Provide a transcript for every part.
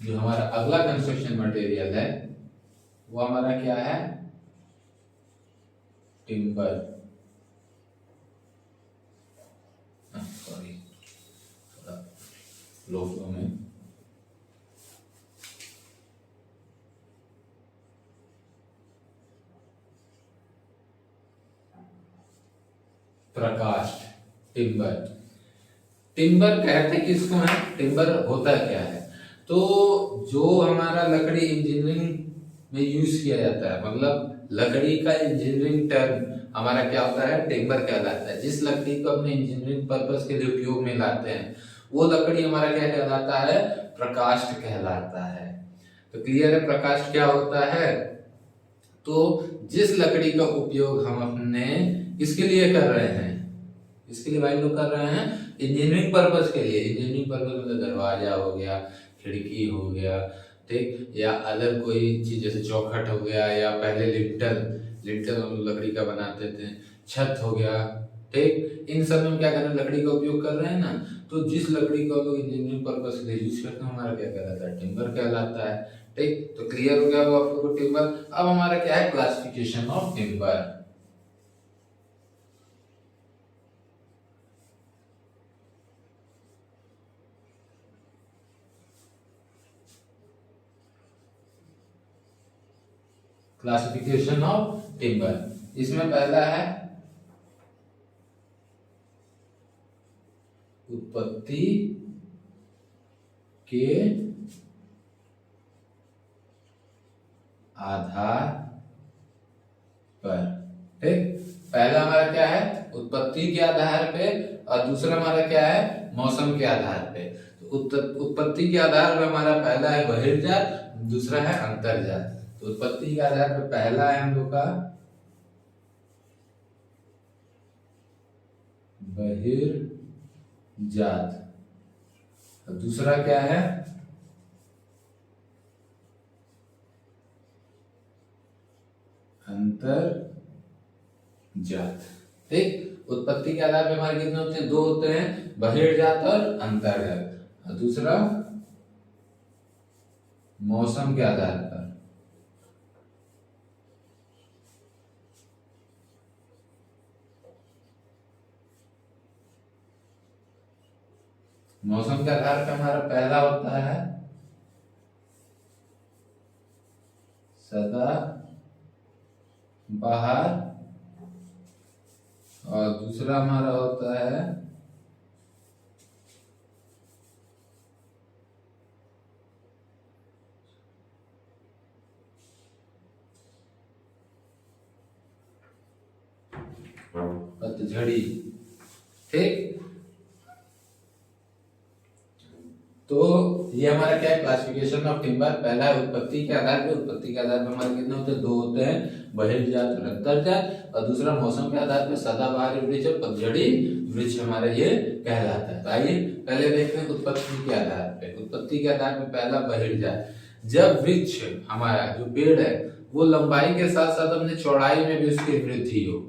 जो हमारा अगला कंस्ट्रक्शन मटेरियल है वो हमारा क्या है, टिम्बर। सॉरी, थोड़ा लो फ्लो में। प्रकाश, टिम्बर। टिम्बर कहते किसको है, टिम्बर होता क्या है? तो जो हमारा लकड़ी इंजीनियरिंग में यूज किया जाता है, मतलब लकड़ी का इंजीनियरिंग टर्म हमारा क्या होता है, टिम्बर कहलाता है। जिस लकड़ी को अपने इंजीनियरिंग पर्पस के लिए उपयोग में लाते हैं वो लकड़ी हमारा क्या कहलाता है, प्रकाष्ठ कहलाता है। तो क्लियर है प्रकाष्ठ क्या होता है? तो जिस लकड़ी का उपयोग हम अपने इसके लिए कर रहे हैं, इसके लिए भाई लोग कर रहे हैं इंजीनियरिंग पर्पस के लिए। इंजीनियरिंग पर्पस मतलब दरवाजा हो गया, खिड़की हो गया, ठीक, या अलग कोई चीज जैसे चौखट हो गया, या पहले लिंटर, लिंटर हम लकड़ी का बनाते थे, छत हो गया, ठीक, इन सब में क्या कर रहे हैं, लकड़ी का उपयोग कर रहे हैं ना। तो जिस लकड़ी को लोग इंजीनियरिंग पर्पस के लिए यूज करते हैं हमारा क्या कहलाता है, टिम्बर कहलाता है। ठीक, तो क्लियर हो गया वो आप लोगों को टिम्बर। अब हमारा क्या है, classification of timber. Classification of timber, इसमें पहला है उत्पत्ति के आधार पर। ठीक, पहला हमारा क्या है, उत्पत्ति के आधार पे, और दूसरा हमारा क्या है, मौसम के आधार पे। तो उत्पत्ति के आधार पर हमारा पहला है बहिर्जात, दूसरा है अंतर्जात। तो उत्पत्ति के आधार पर पहला है हम लोग का बहिर्जात, और दूसरा क्या है, अंतर्जात। ठीक, उत्पत्ति के आधार पे हमारे कितने होते हैं, दो होते हैं, बहिर्जात और अंतर्जात। और दूसरा मौसम के आधार पर। मौसम के आधार पर हमारा पहला होता है सदा बहार, और दूसरा हमारा होता है पतझड़ी। ठीक, तो ये हमारा क्या है, क्लासिफिकेशन ऑफ टिम्बर। पहला है उत्पत्ति के आधार पे। उत्पत्ति के आधार पे हमारे कितने होते हैं, दो होते हैं, बहिर्जात और अंतर्जात। और दूसरा मौसम के आधार पे सदाबहार वृक्ष और पतझड़ी वृक्ष हमारे ये कहलाता है। तो आइए पहले देखते हैं उत्पत्ति के आधार पे। उत्पत्ति के आधार पे पहला बहिर्जात, जब वृक्ष हमारा जो पेड़ है वो लंबाई के साथ साथ अपने चौड़ाई में भी उसकी वृद्धि हो,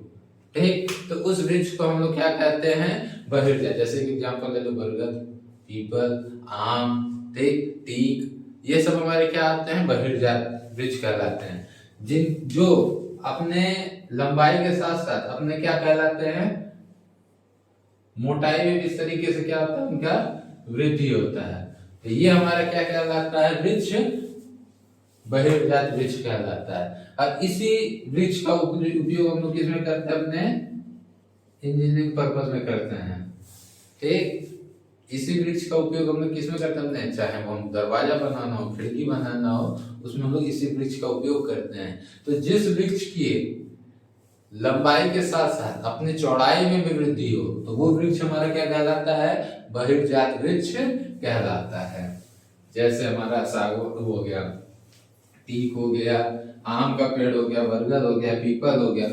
ठीक, तो उस वृक्ष को हम लोग क्या कहते हैं, बहिर्जात। जैसे कि एग्जांपल ले लो, बरगद, पीपल, आम, ठीक, टीक, ये सब हमारे क्या आते हैं, बहिर्जात वृक्ष कहलाते हैं। जिन जो अपने लंबाई के साथ साथ अपने क्या कहलाते हैं, मोटाई में इस तरीके से क्या होता है, उनका वृद्धि होता है। तो ये हमारा क्या कहलाता है, वृक्ष, बहिर्जात वृक्ष कहलाता है। और इसी वृक्ष का उपयोग हम लोग किसमें करते हैं, अपने इंजीनियरिंग पर्पस में करते हैं। ठीक, इसी वृक्ष का उपयोग हम लोग किसमें करते हैं, चाहे वो हम दरवाजा बनाना हो, खिड़की बनाना हो, उसमें हम लोग इसी वृक्ष का उपयोग करते हैं। तो जिस वृक्ष की लंबाई के साथ साथ अपनी चौड़ाई में भी वृद्धि हो तो वो वृक्ष हमारा क्या कहलाता है, बहिर्जात वृक्ष कहलाता है। जैसे हमारा सागवान हो गया, टीक हो गया, आम का पेड़ हो गया, बरगद हो गया, पीपल हो गया।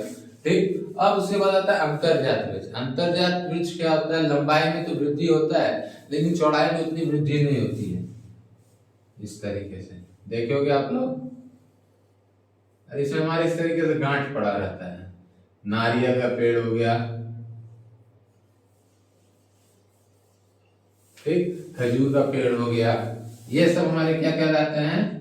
ठीक, अब उसके बाद आता है अंतर्जात वृक्ष। अंतर्जात वृक्ष क्या होता है, लंबाई में तो वृद्धि होता है लेकिन चौड़ाई में उतनी वृद्धि नहीं होती है। इस तरीके से देखोगे आप लोग, इसमें हमारे इस तरीके से गांठ पड़ा रहता है। नारियल का पेड़ हो गया, ठीक, खजूर का पेड़ हो गया, ये सब हमारे क्या कहलाते हैं,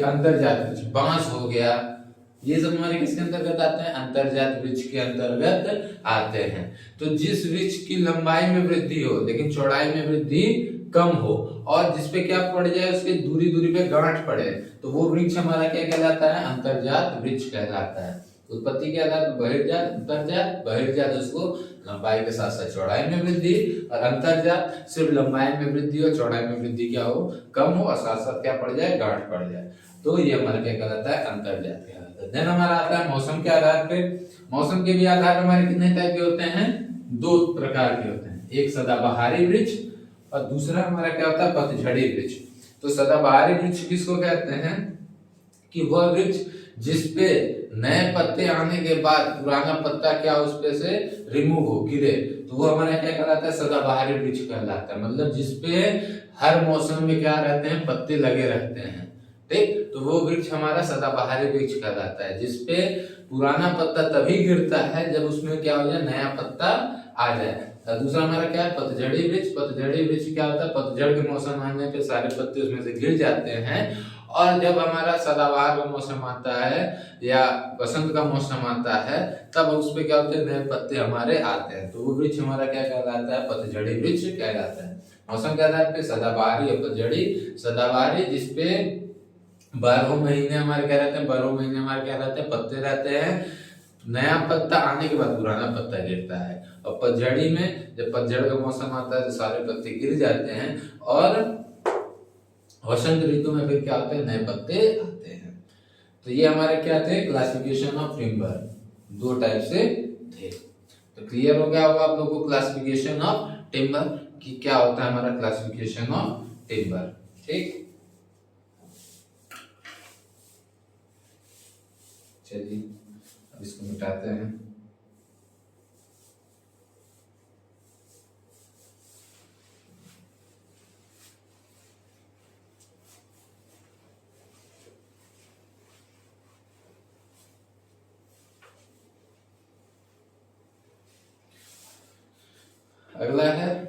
अंतर्जात वृक्ष। बांस हो गया, ये सब हमारे किसके अंतर्गत आते हैं, अंतर्जात वृक्ष के अंतर्गत आते हैं। तो जिस वृक्ष की लंबाई में वृद्धि हो लेकिन चौड़ाई में वृद्धि कम हो और जिसपे क्या पड़ जाए, उसके दूरी दूरी पे गांठ पड़े, तो वो वृक्ष हमारा क्या कहलाता है, अंतर्जात वृक्ष कहलाता है। उत्पत्ति के आधार पर बहिर्जात, अंतर्जात। बहिर्जात उसको लंबाई के साथ साथ चौड़ाई में वृद्धि, और अंतर्जात सिर्फ लंबाई में वृद्धि और चौड़ाई में वृद्धि क्या हो, कम हो, और साथ साथ क्या पड़ जाए, गांठ पड़ जाए, तो ये हमारा क्या कहलाता है, अंतर्जात कहलाता है। देन हमारा आता है मौसम के आधार पे। मौसम के भी आधार हमारे कितने टाइप के होते हैं, दो प्रकार के होते हैं, एक सदाबहारी वृक्ष और दूसरा हमारा क्या होता है, पतझड़ी वृक्ष। तो सदाबहारी वृक्ष किसको कहते हैं, कि वह वृक्ष जिसपे नए पत्ते आने के बाद पुराना पत्ता क्या उस पे से रिमूव हो, गिरे, तो वो हमारा क्या कहलाता है, सदाबहारी वृक्ष कहलाता है। मतलब जिसपे हर मौसम में क्या रहते हैं, पत्ते लगे रहते हैं, ठीक, तो वो वृक्ष हमारा सदाबहारी वृक्ष कहलाता है। जिसपे पुराना पत्ता तभी गिरता है जब उसमें क्या हो जाए, नया पत्ता आ जाए। दूसरा हमारा क्या है, पतझड़ी वृक्ष। पतझड़ी वृक्ष क्या होता है, पतझड़ के मौसम आने पे सारे पत्ते उसमें से गिर जाते हैं, और जब हमारा सदाबहार का मौसम आता है या बसंत का मौसम आता है, तब उस पे क्या होते हैं, नए पत्ते हमारे आते हैं, तो वो वृक्ष हमारा क्या कहलाता है, पतझड़ी वृक्ष कहलाता है। मौसम के आधार पे सदाबहारी और पतझड़ी। सदाबहारी जिसपे 12 महीने हमारे क्या रहते हैं, 12 महीने हमारे क्या रहते हैं, पत्ते रहते हैं, नया पत्ता आने के बाद पुराना पत्ता गिरता है। और पतझड़ी में जब पतझड़ का मौसम आता है तो सारे पत्ते गिर जाते हैं, और वसंत ऋतु में फिर क्या होते हैं, नए पत्ते आते हैं। तो ये हमारे क्या थे, क्लासिफिकेशन ऑफ टिम्बर, दो टाइप से थे। तो क्लियर हो गया होगा आप लोगों को क्लासिफिकेशन ऑफ टिम्बर कि क्या होता है हमारा क्लासिफिकेशन ऑफ टिम्बर, ठीक। चलिए अब इसको मिटाते हैं। अगला है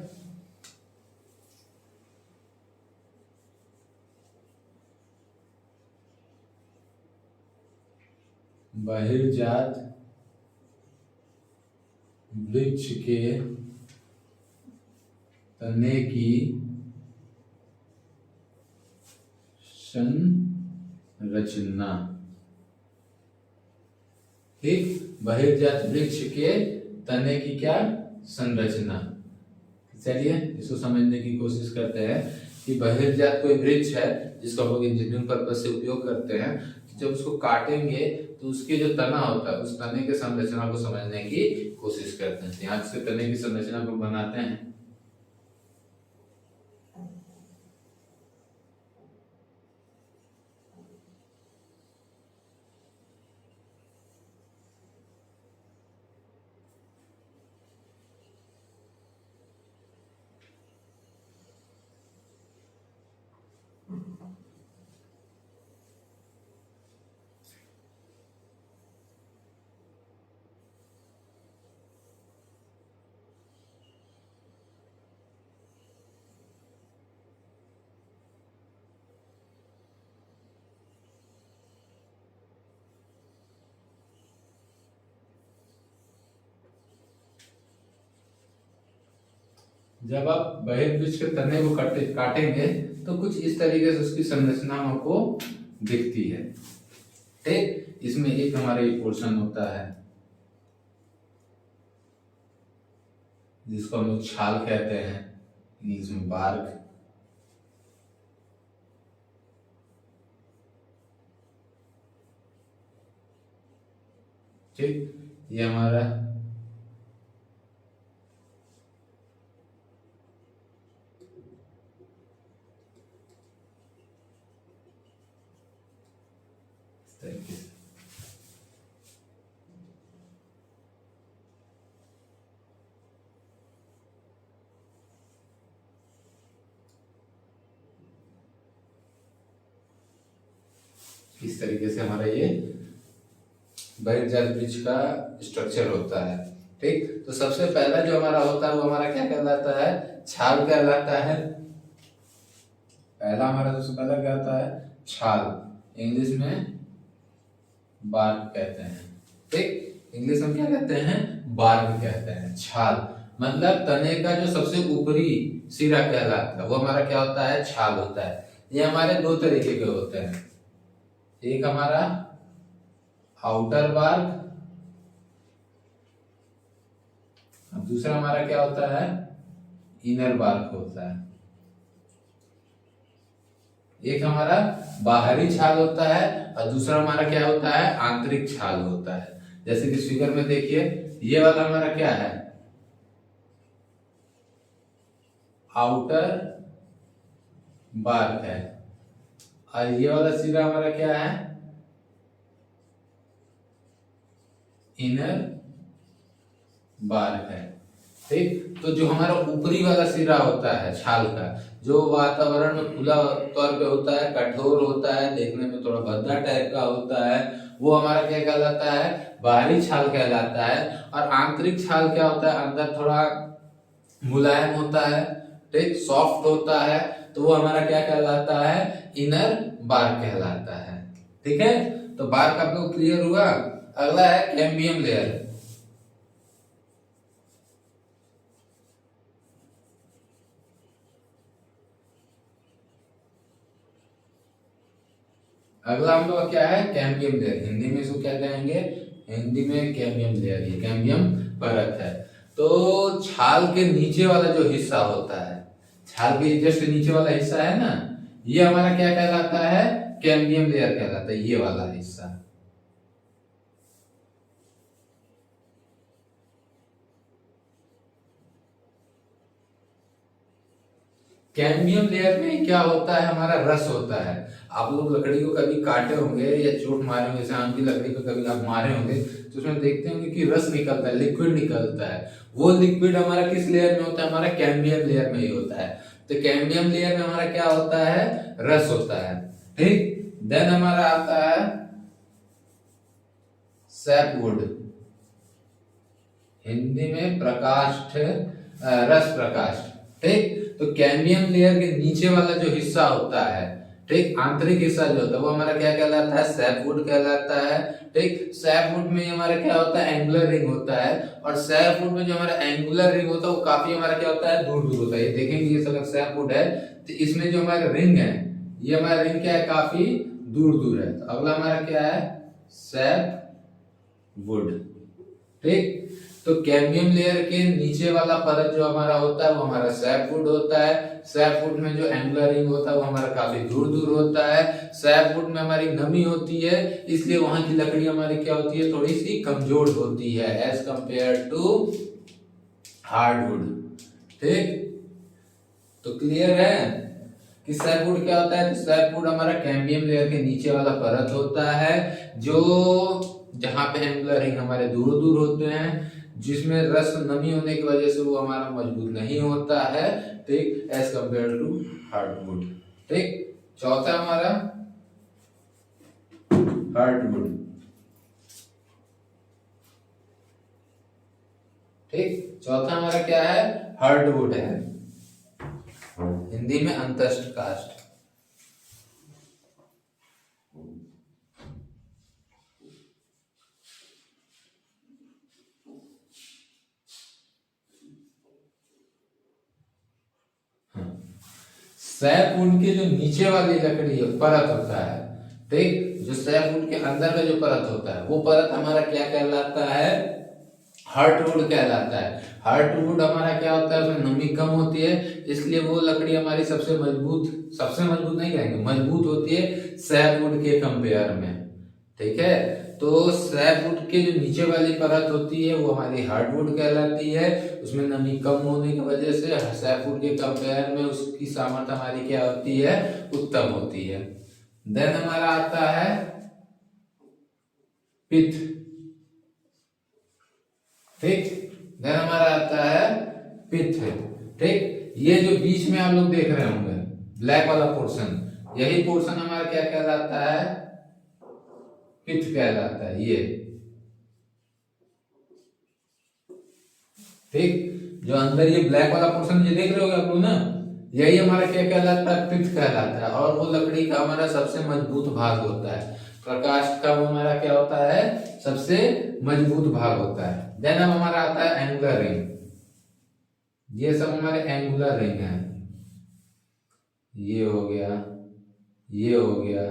बहिर्जात वृक्ष के तने की संरचना, ठीक। बहिर्जात वृक्ष के तने की क्या संरचना। चलिए इसको समझने की कोशिश करते हैं कि बहिर्जात कोई वृक्ष है जिसको हम लोग इंजीनियरिंग पर्पज से उपयोग करते हैं। जब उसको काटेंगे तो उसके जो तना होता है उस तने के संरचना को समझने की कोशिश करते हैं। यहाँ से तने की संरचना को बनाते हैं। जब आप बहिर्वृक्ष के तने को काटेंगे तो कुछ इस तरीके से उसकी संरचना आपको दिखती है, ठीक। इसमें एक हमारा ये पोर्शन होता है जिसको हम लोग छाल कहते हैं, इसमें बार्क, ठीक। ये हमारा तरीके से इस तरीके से हमारा ये बहिर्जात वृक्ष का स्ट्रक्चर होता है, ठीक। तो सबसे पहला जो हमारा होता है वो हमारा क्या कहलाता है, छाल कहलाता है। पहला हमारा सबसे पहला क्या होता है, छाल, इंग्लिश में बार्क कहते हैं। ठीक, इंग्लिश में क्या कहते हैं, बार्क कहते हैं। छाल मतलब तने का जो सबसे ऊपरी सिरा कहलाता है वो हमारा क्या होता है, छाल होता है। ये हमारे दो तरीके के होते हैं, एक हमारा आउटर बार्क, अब दूसरा हमारा क्या होता है, इनर बार्क होता है। एक हमारा बाहरी छाल होता है और दूसरा हमारा क्या होता है, आंतरिक छाल होता है। जैसे कि फिगर में देखिए, ये वाला हमारा क्या है, आउटर बार्क है, और ये वाला सिरा हमारा क्या है, इनर बार्क है। ठीक, तो जो हमारा ऊपरी वाला सिरा होता है छाल का, जो वातावरण में खुला तौर पे होता है, कठोर होता है, देखने में थोड़ा भद्दा टाइप का होता है, वो हमारा क्या कहलाता है, बाहरी छाल कहलाता है। और आंतरिक छाल क्या होता है, अंदर थोड़ा मुलायम होता है, ठीक, सॉफ्ट होता है, तो वो हमारा क्या कहलाता है, इनर बार्क कहलाता है। ठीक है, तो बार्क आप लोग क्लियर हुआ। अगला है कैम्बियम लेयर। अगला हम लोग क्या है, कैम्बियम लेयर। हिंदी में इसको क्या कहेंगे, हिंदी में कैम्बियम लेयर, ये कैम्बियम परत है। तो छाल के नीचे वाला जो हिस्सा होता है, छाल के जस्ट नीचे वाला हिस्सा है ना, ये हमारा क्या कहलाता है, कैम्बियम लेयर कहलाता है, ये वाला हिस्सा। कैम्बियम लेयर में क्या होता है, हमारा रस होता है। आप लोग लकड़ी को कभी काटे होंगे या चोट मारे होंगे, जैसे आम की लकड़ी को कभी आप मारे होंगे तो उसमें देखते होंगे कि रस निकलता है, लिक्विड निकलता है। वो लिक्विड हमारा किस लेयर में होता है, हमारा कैम्बियम लेयर में ही होता है। तो कैम्बियम लेयर में हमारा क्या होता है, रस होता है। ठीक, देन हमारा आता है सैपवुड, हिंदी में प्रकाष्ठ, रस प्रकाष्ठ। ठीक, तो कैम्बियम लेयर के नीचे वाला जो हिस्सा होता है, ठीक, आंतरिक हिस्सा जो होता है वो हमारा क्या कहलाता है, सैपवुड कहलाता है। ठीक, सैपवुड में हमारा क्या होता है, एंगुलर रिंग होता है, और सैपवुड में जो हमारा एंगुलर रिंग होता है वो काफी हमारा क्या होता है, दूर दूर होता है। ये देखेंगे, ये सब सैपवुड है, तो इसमें जो हमारा रिंग है, ये हमारा रिंग क्या है, काफी दूर दूर है। तो अगला हमारा क्या है, सैपवुड। ठीक, तो कैम्बियम लेयर के नीचे वाला परत जो हमारा होता है वो हमारा सैपवुड होता है। सैपवुड में जो एंगुलर रिंग होता है वो हमारा काफी दूर दूर होता है। सैपवुड में हमारी नमी होती है, इसलिए वहां की लकड़ी हमारी क्या होती है, थोड़ी सी कमजोर होती है एज कंपेयर टू हार्डवुड। ठीक, तो क्लियर है कि सैपवुड क्या होता है, तो सैपवुड हमारा कैम्बियम लेयर के नीचे वाला परत होता है, जो जहां पे एंगुलर रिंग हमारे दूर दूर होते हैं, जिसमें रस नमी होने की वजह से वो हमारा मजबूत नहीं होता है। ठीक, एज कंपेयर टू हार्डवुड। ठीक, चौथा हमारा हार्डवुड। ठीक, चौथा हमारा क्या है, हार्डवुड है, हिंदी में अंतस्थ काष्ठ। सैपवुड के जो नीचे वाली लकड़ी है परत होता है, ठीक, जो सैपवुड के अंदर का जो परत होता है वो परत हमारा क्या कहलाता है, हार्डवुड कहलाता है। हार्डवुड हमारा क्या होता है, उसमें नमी कम होती है, इसलिए वो लकड़ी हमारी सबसे मजबूत नहीं कहेंगे, मजबूत होती है सैपवुड के कंपेयर में। ठीक है, तो सैपवुड के जो नीचे वाली परत होती है वो हमारी हार्डवुड कहलाती है। उसमें नमी कम होने की वजह से सैपवुड के कंपेयर में उसकी सामर्थ्य हमारी क्या होती है, उत्तम होती है। देन हमारा आता है पिथ। ठीक, देन हमारा आता है पिथ। ठीक, ये जो बीच में आप लोग देख रहे होंगे ब्लैक वाला पोर्शन, यही पोर्शन हमारा क्या कहलाता है, पिथ कहलाता है ये। ठीक, जो अंदर ये ब्लैक वाला पोर्शन जो देख रहे हो आप लोग ना, यही हमारा क्या कहलाता है, पित्त कहलाता है। और वो लकड़ी का हमारा सबसे मजबूत भाग होता है। प्रकाष्ठ का वो हमारा क्या होता है, सबसे मजबूत भाग होता है। देन अब हमारा आता है एंगुलर रिंग। ये सब हमारे एंगुलर रिंग है। ये हो गया, ये हो गया,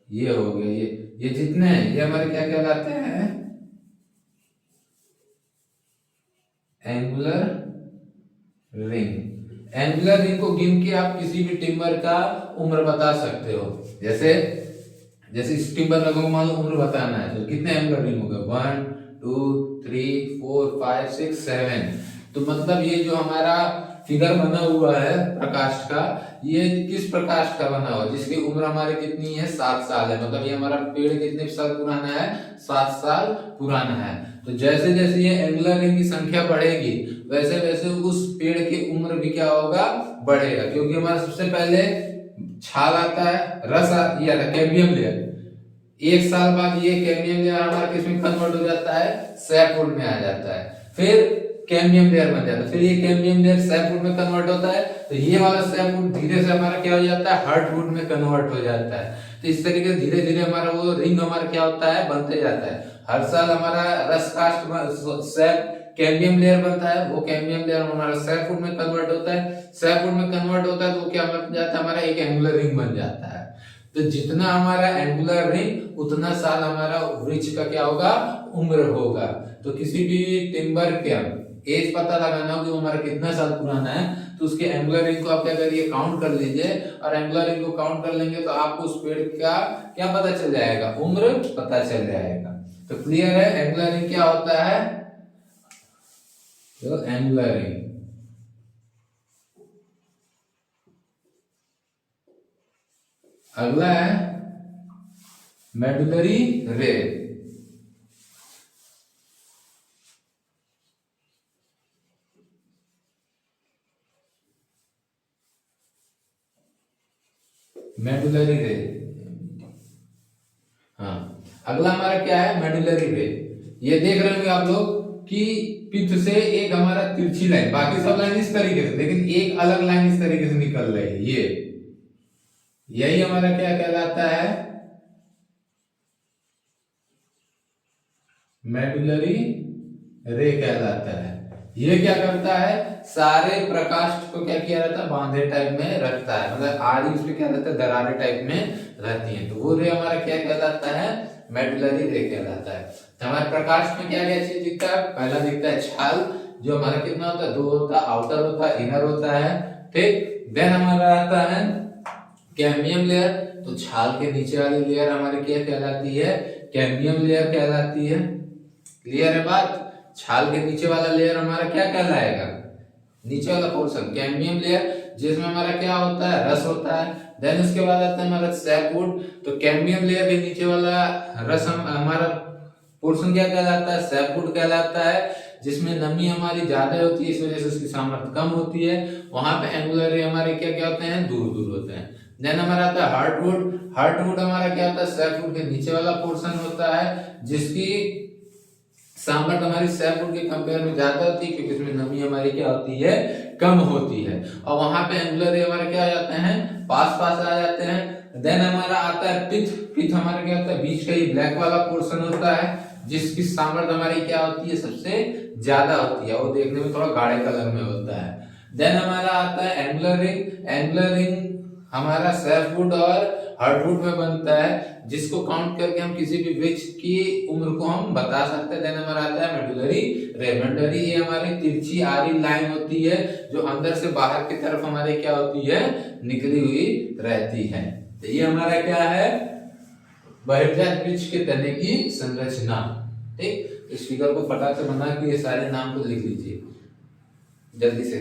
ये हो गया, ये जितने हैं ये हमारे क्या कहलाते हैं, एंगुलर रिंग। एंगुलर रिंग को गिन के आप किसी भी टिम्बर का उम्र बता सकते हो। जैसे इस टिम्बर रंगों को मान लो उम्र बताना है तो कितने एंगुलर रिंग हो गए, 1 2 3 4 5 6 7। तो मतलब ये जो हमारा फिगर बना हुआ है प्रकाष्ठ का, ये किस प्रकाष्ठ का बना हुआ, जिसकी उम्र हमारी कितनी है, 7 साल है। मतलब ये हमारा पेड़ कितने साल पुराना है, 7 साल पुराना है। तो जैसे जैसे ये एंगुलर रिंग की संख्या बढ़ेगी वैसे वैसे उस पेड़ की उम्र भी क्या होगा, बढ़ेगा। क्योंकि हमारा सबसे पहले छाल आता है, रस या कैम्बियम लेयर। 1 साल बाद ये कैम्बियम लेयर हमारा किसमें कन्वर्ट हो जाता है, सैपवुड में आ जाता है। फिर कैम्बियम लेयर बन जाता है, फिर ये कैम्बियम लेयर सैपवुड में कन्वर्ट होता है। तो ये वाला सैपवुड धीरे से हमारा क्या हो जाता है, हार्डवुड में कन्वर्ट हो जाता है। तो इस तरीके से धीरे धीरे हमारा वो रिंग हमारा क्या होता है, बनते जाता है। हर साल हमारा रस कास्ट सैप कैम्बियम लेयर बनता है, वो कैम्बियम लेयर हमारा सैपवुड में कन्वर्ट होता है। सैपवुड में कन्वर्ट होता है तो क्या बन जाता है, हमारा एक एंगुलर रिंग बन जाता है। तो जितना हमारा एंगुलर रिंग उतना साल हमारा वृक्ष का क्या होगा, उम्र होगा। तो किसी भी टिम्बर के एज पता लगाना हो कि हमारा कितना साल पुराना है तो उसके एंगुलर रिंग को आप क्या करिए, काउंट कर लीजिए। और एंगुलर रिंग को काउंट कर लेंगे तो आपको उस पेड़ का क्या पता चल जाएगा, उम्र पता चल जाएगा। तो क्लियर है एंगुलर रिंग क्या होता है, तो एंगुलर रिंग। अगला है मेडुलरी रे। मेडुलरी रे, हाँ अगला हमारा क्या है, मेडुलरी रे। ये देख रहे होंगे आप लोग कि पित्त से एक हमारा तिरछी लाइन, बाकी सब लाइन इस तरीके से, लेकिन एक अलग लाइन इस तरीके से निकल रही है। ये यही हमारा क्या कहलाता है, मेडुलरी रे कहलाता है। ये क्या करता है, सारे प्रकाष्ठ को क्या किया रहता है, बांधे टाइप में रखता है। मतलब आड़ी उसमें क्या रहता है, दरारे टाइप में रहती है। तो वो रे हमारा क्या कहलाता है, मेडुलरी रे कहलाता है। तो हमारे प्रकाश में क्या क्या चीज दिखता है, पहला दिखता है छाल, जो हमारा कितना होता है, 2 होता है, आउटर होता है, इनर होता है। ठीक, देन हमारा आता है कैम्बियम लेयर। तो छाल के नीचे वाली लेयर हमारी क्या कहलाती है, कैम्बियम लेयर कहलाती है। क्लियर है बात, छाल के नीचे वाला लेयर हमारा क्या कहलाएगा, नीचे वाला पोर्शन कैम्बियम लेयर, जिसमें हमारा क्या होता है, रस होता है। देन उसके बाद आता है हमारा सैपवुड। तो कैम्बियम लेयर के नीचे वाला रस हमारा पोर्शन क्या कहलाता है, सैपवुड कहलाता है, जिसमें नमी हमारी ज्यादा होती है, इस वजह से उसकी सामर्थ्य कम होती है। वहां पे एंगुलर रे हमारे क्या क्या होते हैं, दूर दूर होते हैं। देन हमारा आता है हार्डवुड। हार्डवुड हमारा क्या होता है, सैपवुड के नीचे वाला पोर्शन होता है, जिसकी सामर्थ्य हमारी सैपवुड के कंपेयर में ज्यादा होती है, क्योंकि इसमें नमी हमारी क्या होती है, कम होती है। और वहां पे एंगुलर रे हमारे क्या आ जाते हैं, पास पास आ जाते हैं। देन हमारा आता है पिथ। पिथ हमारा क्या होता है, बीच का ही ब्लैक वाला पोर्शन होता है, जिसकी सामर्थ्य हमारी क्या होती है, सबसे ज्यादा होती है। वो देखने में थोड़ा गाढ़े कलर में होता है। देन हमारा आता है एंगुलर रिंग। एंगुलर रिंग हमारा सैपवुड और हार्डवुड में बनता है, जिसको काउंट करके हम किसी भी वृक्ष की उम्र को हम बता सकते हैं। देन हमारा आता है मेडुलरी रे। मेडुलरी ये हमारी तिरछी आरी लाइन होती है, जो अंदर से बाहर की तरफ हमारे क्या होती है, निकली हुई रहती है। तो ये हमारा क्या है, बहिर्जात वृक्ष के तने की संरचना। ठीक, इस फिगर को फटाक से बना के ये सारे नाम को लिख लीजिए जल्दी से।